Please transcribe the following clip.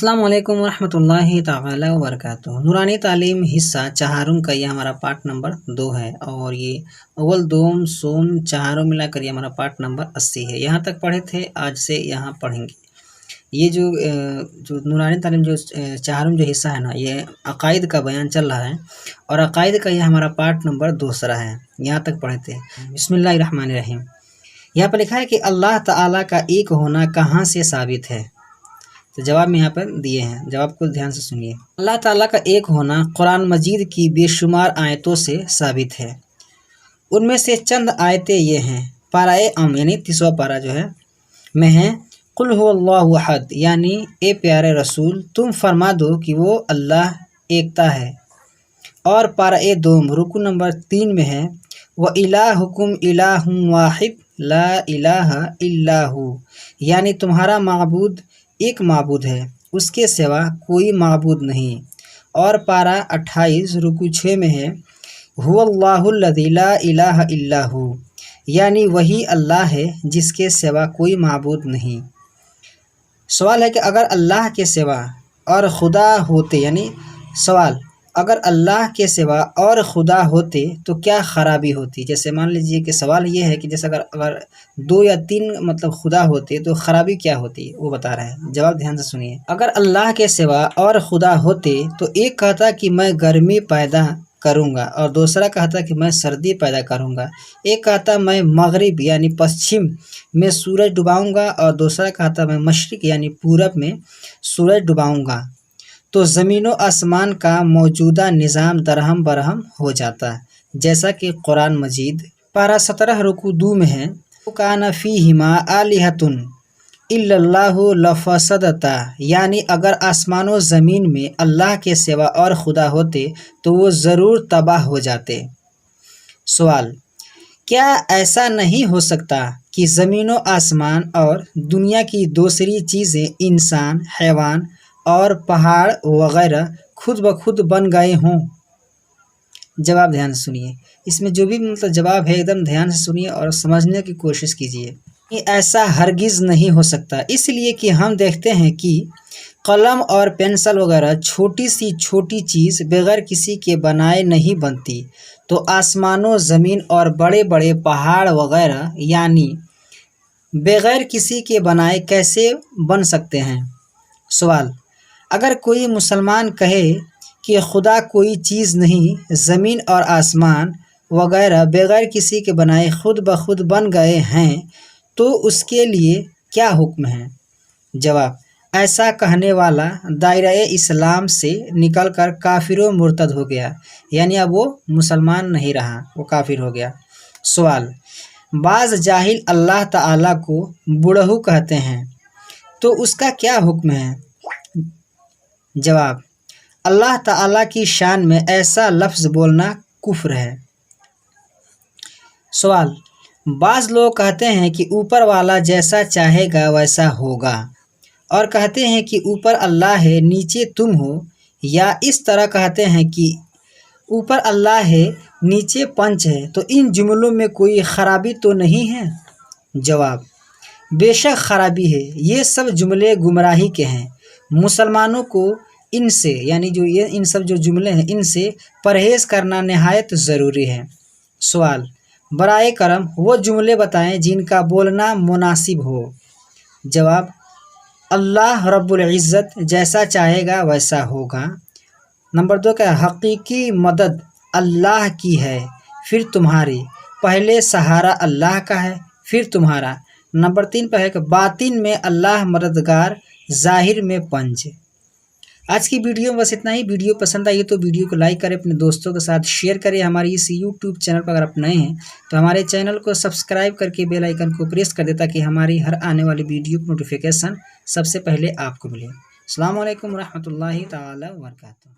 अस्सलाम वालेकुम वरहमतुल्लाहि ताला वबरकातुह। नूरानी तालीम हिस्सा चहारुम का ये हमारा पार्ट नंबर 2 है और ये अव्वल दोम सोम चहारों मिलाकर ये हमारा पार्ट नंबर 80 है। यहाँ तक पढ़े थे, आज से यहाँ पढ़ेंगे। ये जो नूरानी तालीम जो चहारुम जो हिस्सा है ना, ये अकायद का बयान चल रहा है और अकायद का ये हमारा पार्ट नंबर 2 है। यहाँ तक पढ़े थे। बिस्मिल्लाहिर्रहमानिर्रहीम। यहाँ पर लिखा है कि अल्लाह ताला का एक होना कहाँ से साबित है। तो जवाब में यहाँ पर दिए हैं, जवाब को ध्यान से सुनिए। अल्लाह ताला का एक होना कुरान मजीद की बेशुमार आयतों से साबित है। उनमें से चंद आयतें ये हैं। पाराए अम यानी 30वां पारा जो है में है, कुल हुवल्लाहु अहद यानी ए प्यारे रसूल तुम फरमा दो कि वो अल्लाह एकता है। और पाराए दोम रुकू नंबर 3 में है, व इलाहुकुम इलाहुम वाहिद ला इलाहा इल्लाहु यानी तुम्हारा माबूद एक माबूद है, उसके सिवा कोई माबूद नहीं। और पारा 28 रुकू 6 में है, हुवल्लाहुल्लज़ी ला इलाहा इल्लाहु यानी वही अल्लाह है जिसके सिवा कोई माबूद नहीं। सवाल है कि अगर अल्लाह के सिवा और खुदा होते, यानी सवाल अगर अल्लाह के सिवा और खुदा होते तो क्या खराबी होती। जैसे मान लीजिए कि सवाल ये है कि जैसे अगर 2 या 3 मतलब खुदा होते तो खराबी क्या होती, वो बता रहे हैं। जवाब ध्यान से सुनिए। अगर अल्लाह के सिवा और खुदा होते तो एक कहता कि मैं गर्मी पैदा करूँगा और दूसरा कहता कि मैं सर्दी पैदा करूँगा। एक कहता मैं मगरिब यानी पश्चिम में सूरज डुबाऊँगा और दूसरा कहता मैं मशरिक यानी पूरब में सूरज डुबाऊँगा। तो ज़मीन व आसमान का मौजूदा निज़ाम दरहम बरहम हो जाता, जैसा कि कुरान मजीद पारा 17 रुकू 2 में है, काना फ़ीहिमा आलिहतुन इल्लल्लाहु लफ़सदता यानी अगर आसमान व ज़मीन में अल्लाह के सिवा और खुदा होते तो वो ज़रूर तबाह हो जाते। सवाल, क्या ऐसा नहीं हो सकता कि ज़मीन व आसमान और दुनिया की दूसरी चीज़ें इंसान, हैवान और पहाड़ वगैरह खुद ब खुद बन गए हों। जवाब ध्यान से सुनिए। इसमें जो भी मतलब जवाब है एकदम ध्यान से सुनिए और समझने की कोशिश कीजिए। ऐसा हरगिज़ नहीं हो सकता, इसलिए कि हम देखते हैं कि कलम और पेंसिल वगैरह छोटी सी छोटी चीज़ बगैर किसी के बनाए नहीं बनती, तो आसमानों ज़मीन और बड़े बड़े पहाड़ वगैरह यानी बगैर किसी के बनाए कैसे बन सकते हैं। सवाल, अगर कोई मुसलमान कहे कि खुदा कोई चीज़ नहीं, ज़मीन और आसमान वगैरह बगैर किसी के बनाए खुद ब खुद बन गए हैं, तो उसके लिए क्या हुक्म है। जवाब, ऐसा कहने वाला दायरा इस्लाम से निकलकर काफिर व मुर्तद हो गया, यानी अब वो मुसलमान नहीं रहा, वो काफिर हो गया। सवाल, बाज़ जाहिल अल्लाह ताला को बुढ़हू कहते हैं, तो उसका क्या हुक्म है। जवाब, अल्लाह ताला की शान में ऐसा लफ्ज़ बोलना कुफ्र है। सवाल, बाज़ लोग कहते हैं कि ऊपर वाला जैसा चाहेगा वैसा होगा और कहते हैं कि ऊपर अल्लाह है नीचे तुम हो, या इस तरह कहते हैं कि ऊपर अल्लाह है नीचे पंच है, तो इन जुमलों में कोई ख़राबी तो नहीं है। जवाब, बेशक खराबी है, ये सब जुमले गुमराही के हैं। मुसलमानों को इनसे यानी जो ये इन सब जो जुमले हैं इनसे परहेज़ करना नहायत ज़रूरी है। सवाल, बराए करम वो जुमले बताएं जिनका बोलना मुनासिब हो। जवाब, अल्लाह रब्बुल इज़्ज़त जैसा चाहेगा वैसा होगा। नंबर 2 का हकीकी मदद अल्लाह की है, फिर तुम्हारी। पहले सहारा अल्लाह का है, फिर तुम्हारा। नंबर 3 पर है कि बातिन में अल्लाह मददगार, ज़ाहिर में पंज। आज की वीडियो में बस इतना ही। वीडियो पसंद आई तो वीडियो को लाइक करें, अपने दोस्तों के साथ शेयर करें। हमारे इस यूट्यूब चैनल पर अगर आप नए हैं तो हमारे चैनल को सब्सक्राइब करके बेल आइकन को प्रेस कर दें ताकि हमारी हर आने वाली वीडियो की नोटिफिकेशन सबसे पहले आपको मिले। अस्सलाम वालेकुम रहमतुल्लाहि ताला व बरकातुहू।